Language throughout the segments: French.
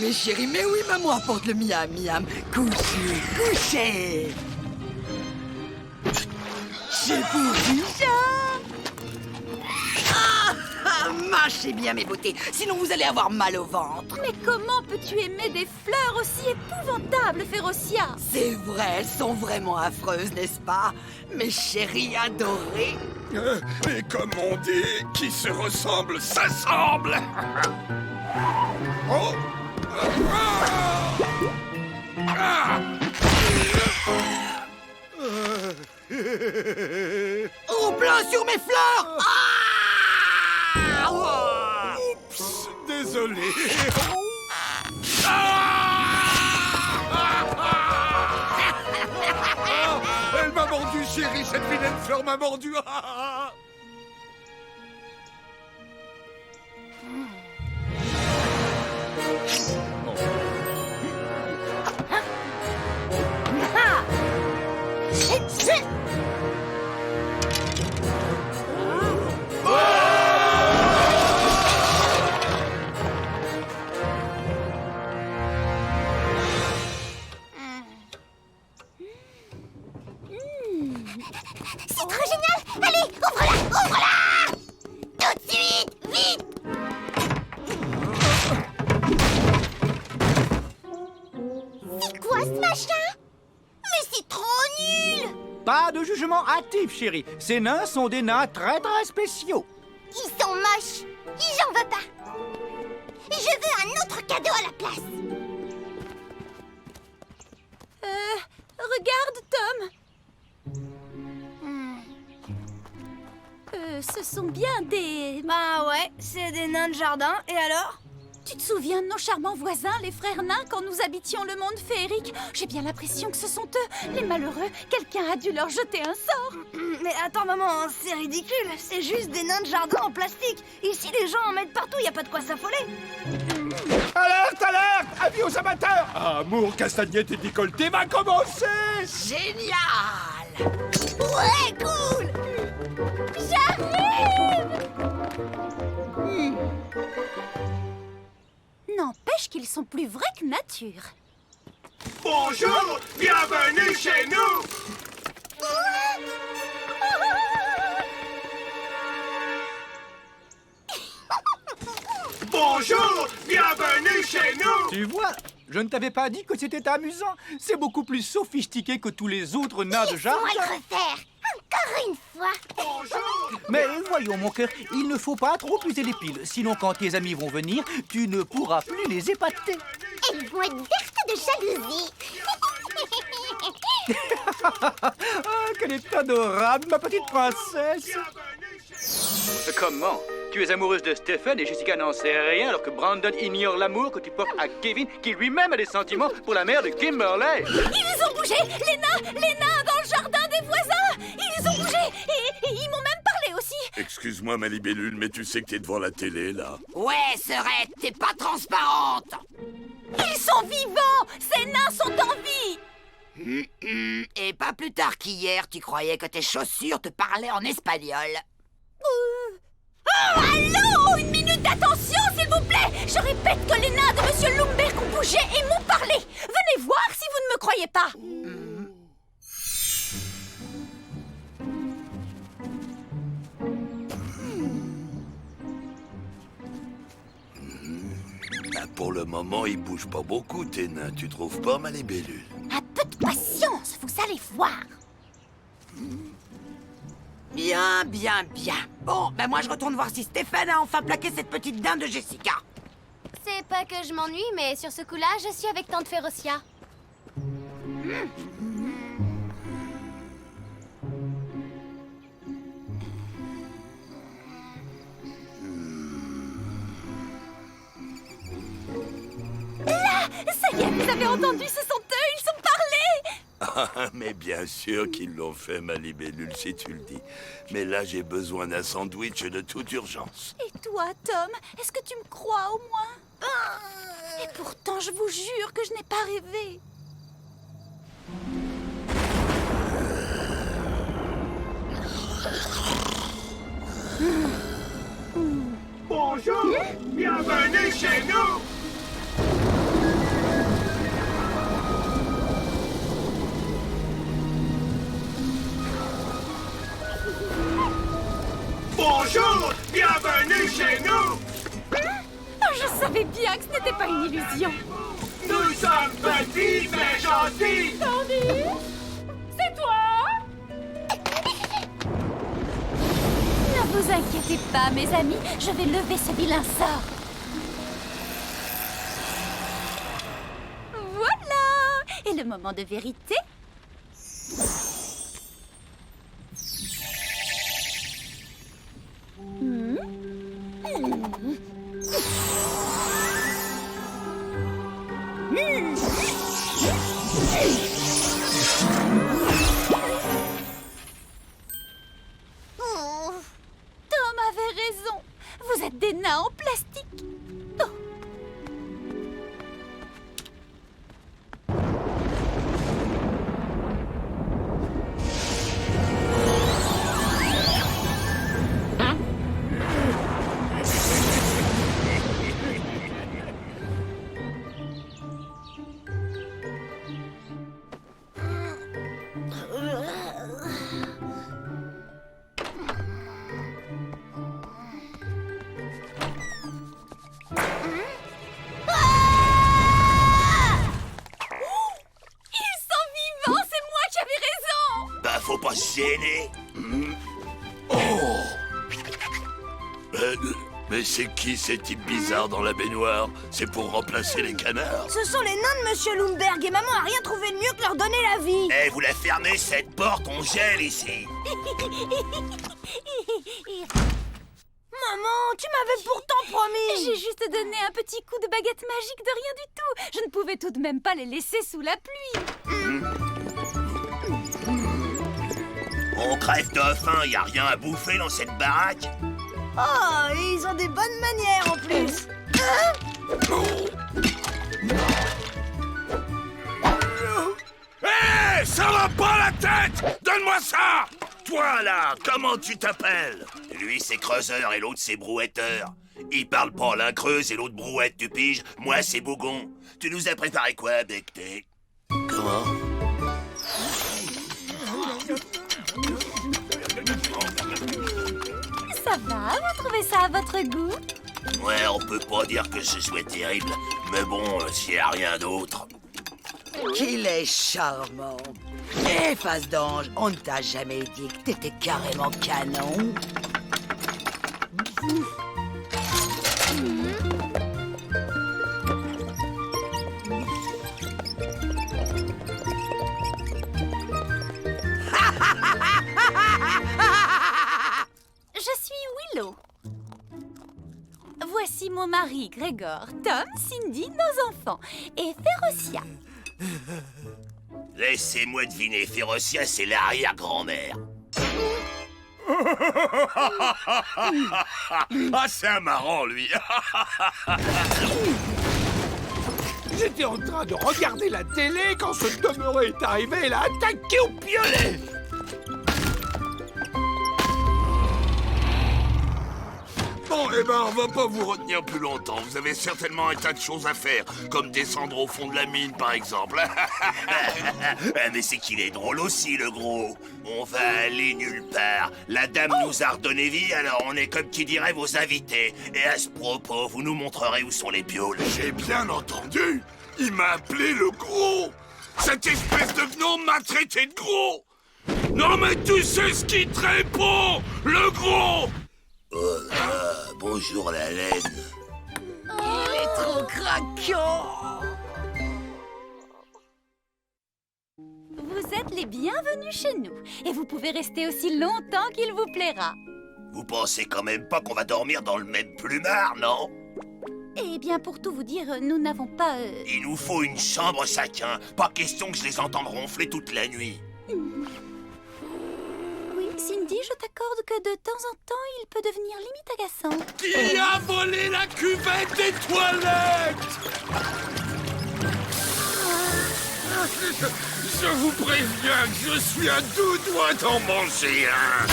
mes chéris, mais oui, maman apporte le miam miam. Couchez, couchez. C'est pour du chat. Mâchez bien mes beautés, sinon vous allez avoir mal au ventre. Mais comment peux-tu aimer des fleurs aussi épouvantables, Férocia? C'est vrai, elles sont vraiment affreuses, n'est-ce pas? Mes chéris adorés. Et comme on dit, qui se ressemble, s'assemble. Oh. Au plein sur mes fleurs. Oups, désolé. Elle m'a mordu, chérie, cette vilaine fleur m'a mordu. C'est trop génial! Allez, ouvre-la! Ouvre-la! Tout de suite! Vite! C'est quoi ce machin? Mais c'est trop nul! Pas de jugement hâtif, chérie. Ces nains sont des nains très très spéciaux. Ils sont moches! J'en veux pas! Je veux un autre cadeau à la place! Regarde, Tom. Ce sont bien des... Bah ouais, c'est des nains de jardin, et alors? Tu te souviens de nos charmants voisins, les frères nains, quand nous habitions le monde féerique? J'ai bien l'impression que ce sont eux, les malheureux. Quelqu'un a dû leur jeter un sort. Mais attends, maman, c'est ridicule. C'est juste des nains de jardin en plastique. Ici, les gens en mettent partout, y a pas de quoi s'affoler. Alerte, alerte! Avis aux amateurs! Amour, castagnette et décolleté va commencer! Génial. Ouais, cool! J'arrive! N'empêche qu'ils sont plus vrais que nature. Bonjour! Bienvenue chez nous! Bonjour! Bienvenue chez nous! Tu vois, je ne t'avais pas dit que c'était amusant. C'est beaucoup plus sophistiqué que tous les autres nains de jardin. Laisse-moi le refaire! Encore une fois! Bonjour! Mais voyons, mon cœur, il ne faut pas trop user les piles. Sinon, quand tes amis vont venir, tu ne pourras plus les épater. Elles vont être vertes de jalousie! Ah, qu'elle est adorable, ma petite princesse. Comment? Tu es amoureuse de Stephen et Jessica n'en sait rien alors que Brandon ignore l'amour que tu portes à Kevin qui lui-même a des sentiments pour la mère de Kimberly. Ils ont bougé! Les nains dans le jardin des voisins! Ils ont bougé! Et ils m'ont même parlé aussi! Excuse-moi, ma libellule, mais tu sais que t'es devant la télé, là. Ouais, Serette, t'es pas transparente. Ils sont vivants! Ces nains sont en vie! Et pas plus tard qu'hier, tu croyais que tes chaussures te parlaient en espagnol. Oh, allô! Une minute d'attention, s'il vous plaît! Je répète que les nains de Monsieur Lumberg ont bougé et m'ont parlé! Venez voir si vous ne me croyez pas! Pour le moment, ils bougent pas beaucoup, tes nains. Tu trouves pas, ma libellule? Un peu de patience, vous allez voir! Bien, bien, bien. Bon, ben moi je retourne voir si Stéphane a enfin plaqué cette petite dinde de Jessica. C'est pas que je m'ennuie, mais sur ce coup-là, je suis avec Tante Férocia. Ça y est, vous avez entendu, ce sont eux, ils sont parlés! Ah, mais bien sûr qu'ils l'ont fait, ma libellule, si tu le dis. Mais là, j'ai besoin d'un sandwich de toute urgence. Et toi, Tom, est-ce que tu me crois au moins? Et pourtant, je vous jure que je n'ai pas rêvé. Bonjour! Bienvenue chez nous! Bonjour, bienvenue chez nous. Oh, je savais bien que ce n'était pas une illusion. Nous sommes petits mais gentils. Sandy, c'est toi? Ne vous inquiétez pas, mes amis, je vais lever ce vilain sort. Voilà! Et le moment de vérité? Tom avait raison. Vous êtes des nains en plastique. Oh. Faut pas se gêner. Oh. Mais c'est qui ces types bizarres dans la baignoire? C'est pour remplacer les canards? Ce sont les nains de Monsieur Lumberg et maman a rien trouvé de mieux que leur donner la vie. Eh, vous la fermez cette porte, on gèle ici. Maman, tu m'avais pourtant promis. J'ai juste donné un petit coup de baguette magique de rien du tout. Je ne pouvais tout de même pas les laisser sous la pluie. On crève de faim, y a rien à bouffer dans cette baraque? Oh, ils ont des bonnes manières en plus. Hé, ça va pas la tête! Donne-moi ça! Toi là, comment tu t'appelles? Lui c'est creuseur et l'autre c'est brouetteur. Ils parlent pas, l'un creuse et l'autre brouette, tu piges? Moi c'est bougon. Tu nous as préparé quoi, Becté? Comment? Ça va, vous trouvez ça à votre goût? Ouais, on peut pas dire que ce soit terrible, mais bon, s'il y a rien d'autre. Qu'il est charmant. Eh, face d'ange, on ne t'a jamais dit que t'étais carrément canon. Je suis Willow. Voici mon mari, Grégor, Tom, Cindy, nos enfants, et Férocia. Laissez-moi deviner, Férocia, c'est l'arrière-grand-mère. Ah, c'est un marrant, lui. J'étais en train de regarder la télé quand ce demeuré est arrivé et l'a attaqué au piolet. Bon, eh ben, on va pas vous retenir plus longtemps. Vous avez certainement un tas de choses à faire, comme descendre au fond de la mine, par exemple. Mais c'est qu'il est drôle aussi, le gros. On va aller nulle part. La dame nous a redonné vie, alors on est comme qui dirait vos invités. Et à ce propos, vous nous montrerez où sont les pioles. J'ai bien entendu. Il m'a appelé le gros. Cette espèce de gnome m'a traité de gros. Non mais tu sais ce qui te répond, le gros. Bonjour la laine. Il est trop craquant. Vous êtes les bienvenus chez nous, et vous pouvez rester aussi longtemps qu'il vous plaira. Vous pensez quand même pas qu'on va dormir dans le même plumard, non? Eh bien, pour tout vous dire, nous n'avons pas... Il nous faut une chambre chacun. Pas question que je les entende ronfler toute la nuit. Oui, Cindy, je t'accorde que de temps en temps, il peut devenir limite agaçant. Qui a volé la cuvette des toilettes? Je vous préviens que je suis à 2 doigts d'en manger un.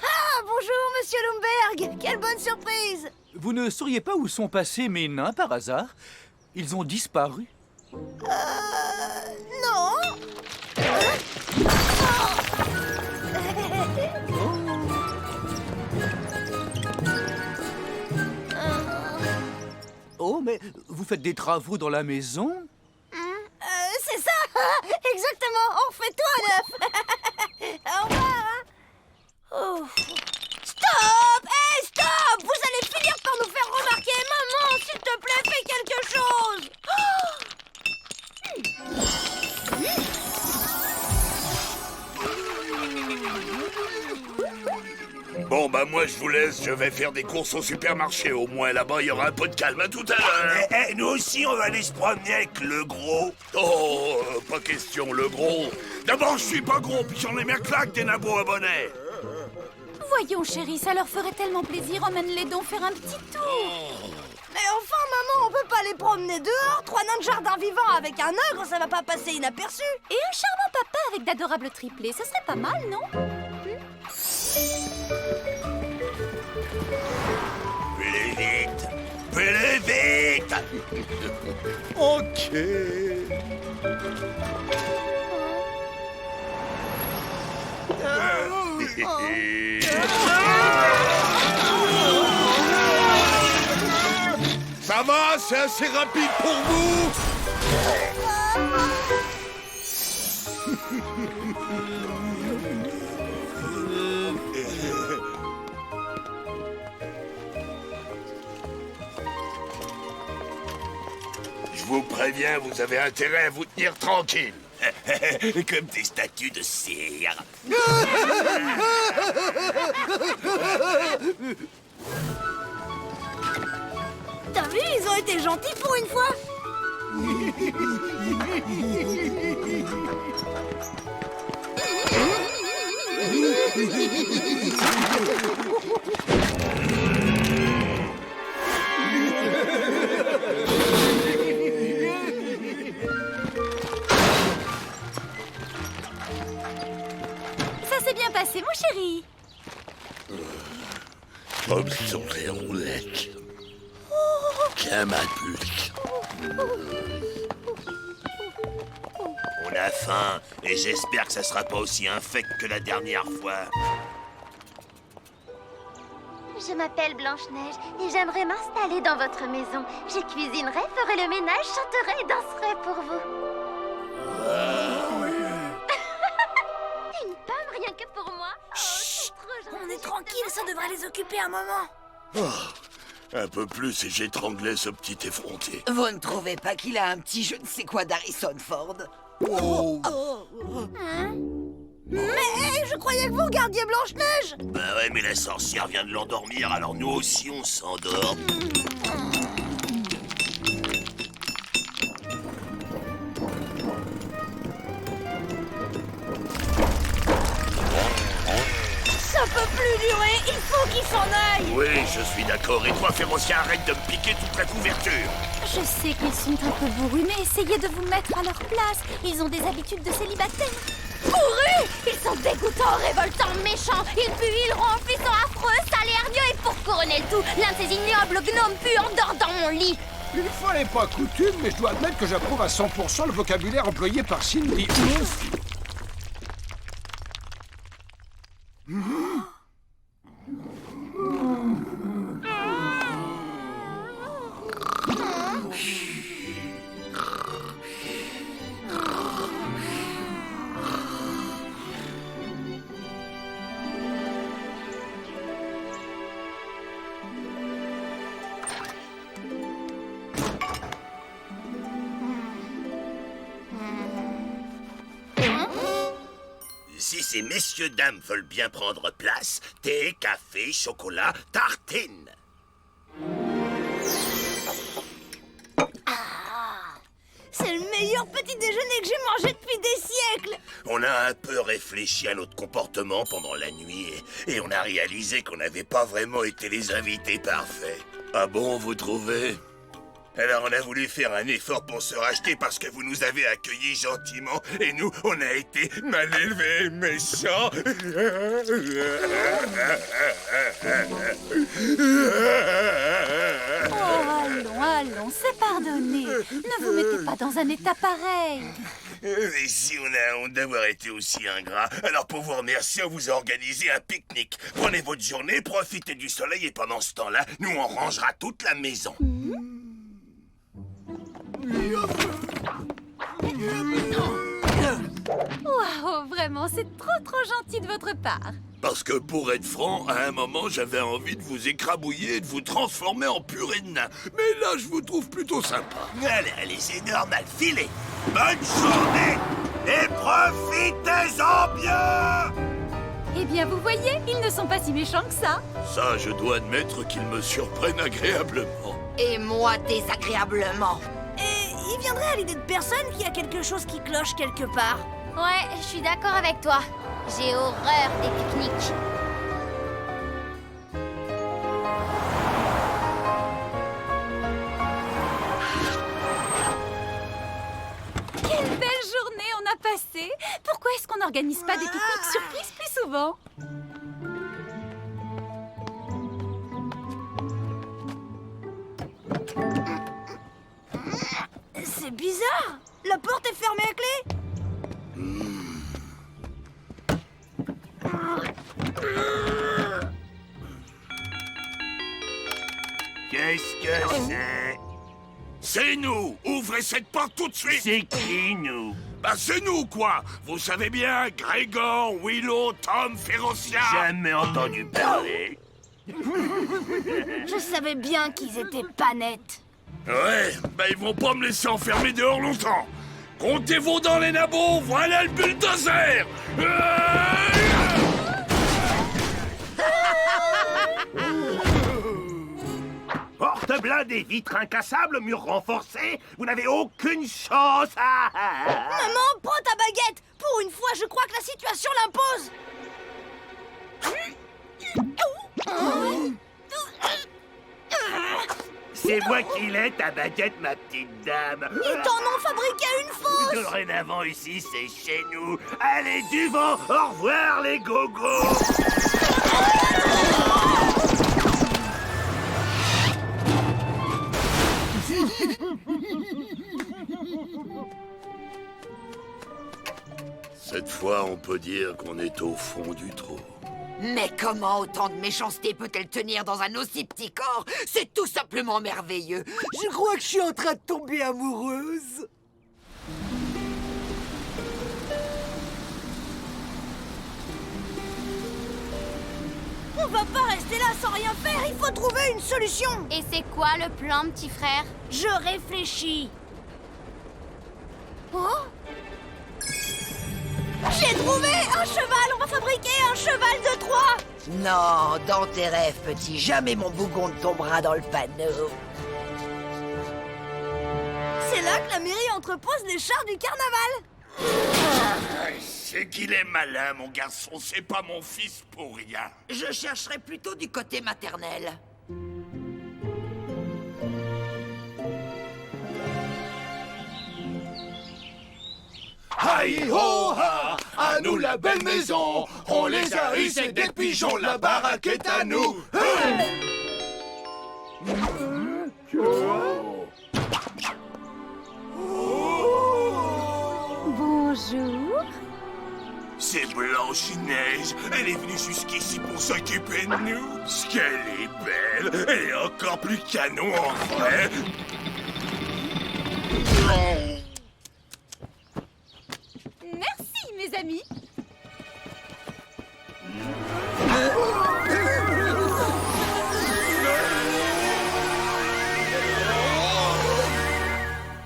Ah, bonjour, Monsieur Lumberg. quelle bonne surprise! Vous ne sauriez pas où sont passés mes nains par hasard? Ils ont disparu. Non! Oh, mais vous faites des travaux dans la maison? C'est ça! Exactement! On refait tout à neuf! Au revoir! Hein. Oh. Stop! Hey, stop! Vous allez finir par nous faire remarquer! Maman, s'il te plaît, fais quelque chose! Bon, bah moi je vous laisse, je vais faire des courses au supermarché. Au moins là-bas, il y aura un peu de calme. À tout à l'heure. Nous aussi, on va aller se promener avec le gros. Oh, pas question, le gros. D'abord, je suis pas gros, puis j'en ai bien claque des nabots à bonnet. Voyons, chérie, ça leur ferait tellement plaisir. Emmène-les donc faire un petit tour. Mais enfin, maman, on peut pas les promener dehors? 3 nains de jardin vivants avec un ogre, ça va pas passer inaperçu. Et un charmant papa avec d'adorables triplés, ce serait pas mal, non? Plus vite. Plus vite. Ok. Ça va, c'est assez rapide pour vous. Je vous préviens, vous avez intérêt à vous tenir tranquille. Comme des statues de cire. T'as vu, ils ont été gentils pour une fois. Ça s'est bien passé, mon chéri. Comme sur les roulettes. Comme un pulque. On a faim, et j'espère que ça sera pas aussi infect que la dernière fois. Je m'appelle Blanche-Neige et j'aimerais m'installer dans votre maison. Je cuisinerai, ferai le ménage, chanterai et danserai pour vous. Une pomme rien que pour moi. Oh, c'est trop gentil. On est tranquille, ça devrait les occuper un moment. Un peu plus et j'étranglais ce petit effronté. Vous ne trouvez pas qu'il a un petit je ne sais quoi d'Harrison Ford? Mais je croyais que vous regardiez Blanche-Neige. Bah ouais, mais la sorcière vient de l'endormir, alors nous aussi on s'endort. Ça peut plus durer, il faut qu'il s'en aille. Oui, je suis d'accord. Et toi, Férocia, arrête de me piquer toute la couverture. Je sais qu'ils sont un peu bourrus, mais essayez de vous mettre à leur place. Ils ont des habitudes de célibataire. Bourrus! Ils sont dégoûtants, révoltants, méchants. Ils puent, ils ronflent, ils sont affreux, sales et hargneux. Et pour couronner le tout, l'un de ces ignobles gnomes puants dort dans mon lit. Une fois n'est pas coutume, mais je dois admettre que j'approuve à 100% le vocabulaire employé par Cindy. Ouf. Si ces messieurs-dames veulent bien prendre place, thé, café, chocolat, tartine. C'est le meilleur petit déjeuner que j'ai mangé depuis des siècles. On a un peu réfléchi à notre comportement pendant la nuit et on a réalisé qu'on n'avait pas vraiment été les invités parfaits. Ah bon, vous trouvez? Alors on a voulu faire un effort pour se racheter parce que vous nous avez accueillis gentiment et nous, on a été mal élevés, méchants. Oh, allons, c'est pardonné. Ne vous mettez pas dans un état pareil. Et si on a honte d'avoir été aussi ingrat, alors pour vous remercier, on vous a organisé un pique-nique. Prenez votre journée, profitez du soleil et pendant ce temps-là, nous on rangera toute la maison. Waouh, vraiment, c'est trop gentil de votre part. Parce que pour être franc, à un moment, j'avais envie de vous écrabouiller et de vous transformer en purée de nain. Mais là, je vous trouve plutôt sympa. Allez, c'est normal, filez. Bonne journée et profitez-en bien. Eh bien, vous voyez, ils ne sont pas si méchants que ça. Ça, je dois admettre qu'ils me surprennent agréablement. Et moi, désagréablement. Et il viendrait à l'idée de personne qu'il y a quelque chose qui cloche quelque part. Ouais, je suis d'accord avec toi. J'ai horreur des pique-niques. Quelle belle journée on a passée. Pourquoi est-ce qu'on n'organise pas des pique-niques surprises plus souvent? C'est bizarre. La porte est fermée à clé. Qu'est-ce que c'est? C'est nous! Ouvrez cette porte tout de suite! C'est qui, nous? Bah c'est nous, quoi! Vous savez bien, Grégor, Willow, Tom, Férocia... Jamais entendu parler. Je savais bien qu'ils étaient pas nets. Ouais, bah ils vont pas me laisser enfermer dehors longtemps. Comptez-vous dans les nabots, voilà le bulldozer! Porte blindée, vitres incassables, murs renforcés, vous n'avez aucune chance! Maman, prends ta baguette. Pour une fois, je crois que la situation l'impose. C'est moi qui l'ai, ta baguette, ma petite dame! Ils t'en ont fabriqué une fausse. Dorénavant, ici, c'est chez nous! Allez, du vent! Au revoir, les gogos! Cette fois, on peut dire qu'on est au fond du trou. Mais comment autant de méchanceté peut-elle tenir dans un aussi petit corps? C'est tout simplement merveilleux. Je crois que je suis en train de tomber amoureuse. On va pas rester là sans rien faire. Il faut trouver une solution. Et c'est quoi le plan, petit frère? Je réfléchis. Oh? J'ai trouvé un cheval. On va fabriquer un cheval de Troie. Non, dans tes rêves, petit, jamais mon bougon ne tombera dans le panneau. C'est là que la mairie entrepose les chars du carnaval. C'est qu'il est malin, mon garçon. C'est pas mon fils pour rien. Je chercherai plutôt du côté maternel. Hi ho ha, à nous la belle maison. On les a eu, c'est des pigeons, la baraque est à nous. Bonjour. C'est Blanche-Neige. Elle est venue jusqu'ici pour s'occuper de nous. Ce qu'elle est belle. Elle est encore plus canon en vrai. Merci, mes amis.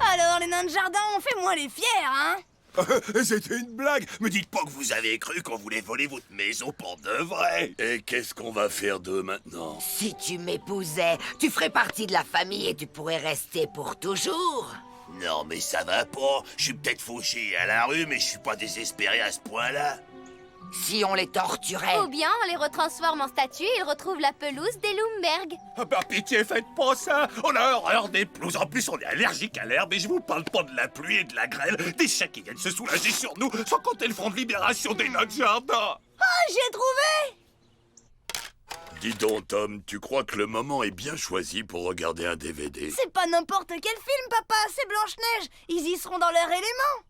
Alors, les nains de jardin, on fait moins les fiers, hein? C'était une blague. Me dites pas que vous avez cru qu'on voulait voler votre maison pour de vrai. Et qu'est-ce qu'on va faire d'eux maintenant? Si tu m'épousais, tu ferais partie de la famille et tu pourrais rester pour toujours. Non, mais ça va pas. Je suis peut-être fauché à la rue, mais je suis pas désespéré à ce point-là. Si on les torturait. Ou bien on les retransforme en statues et ils retrouvent la pelouse des Lumberg. Ah bah pitié, faites pas ça. On a horreur des pelouses. En plus, on est allergique à l'herbe et je vous parle pas de la pluie et de la grêle. Des chiens qui viennent se soulager sur nous, sans compter le front de libération des nains de jardin. Ah, j'ai trouvé! Dis donc, Tom, tu crois que le moment est bien choisi pour regarder un DVD? C'est pas n'importe quel film, papa, c'est Blanche-Neige. Ils y seront dans leur élément.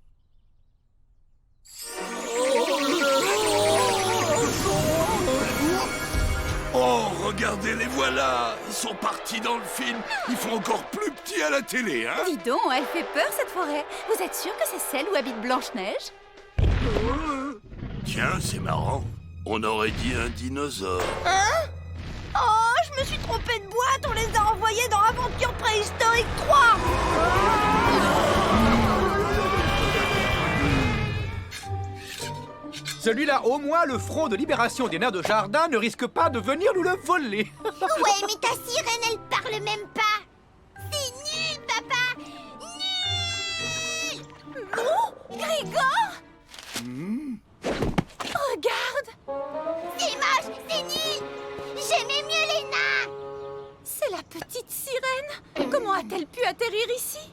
Oh, regardez, les voilà. Ils sont partis dans le film. Ils font encore plus petits à la télé, hein? Dis donc, elle fait peur cette forêt. Vous êtes sûr que c'est celle où habite Blanche-Neige? Tiens, c'est marrant. On aurait dit un dinosaure. Hein? Oh, je me suis trompée de boîte, on les a envoyés dans Aventure Préhistorique 3. Celui-là, au moins, le front de libération des nains de jardin ne risque pas de venir nous le voler. Ouais, mais ta sirène, elle parle même pas. C'est nul, papa. Nul. Grégor! Regarde! C'est moche, c'est nul. J'aimais mieux les nains. C'est la petite sirène! Comment a-t-elle pu atterrir ici?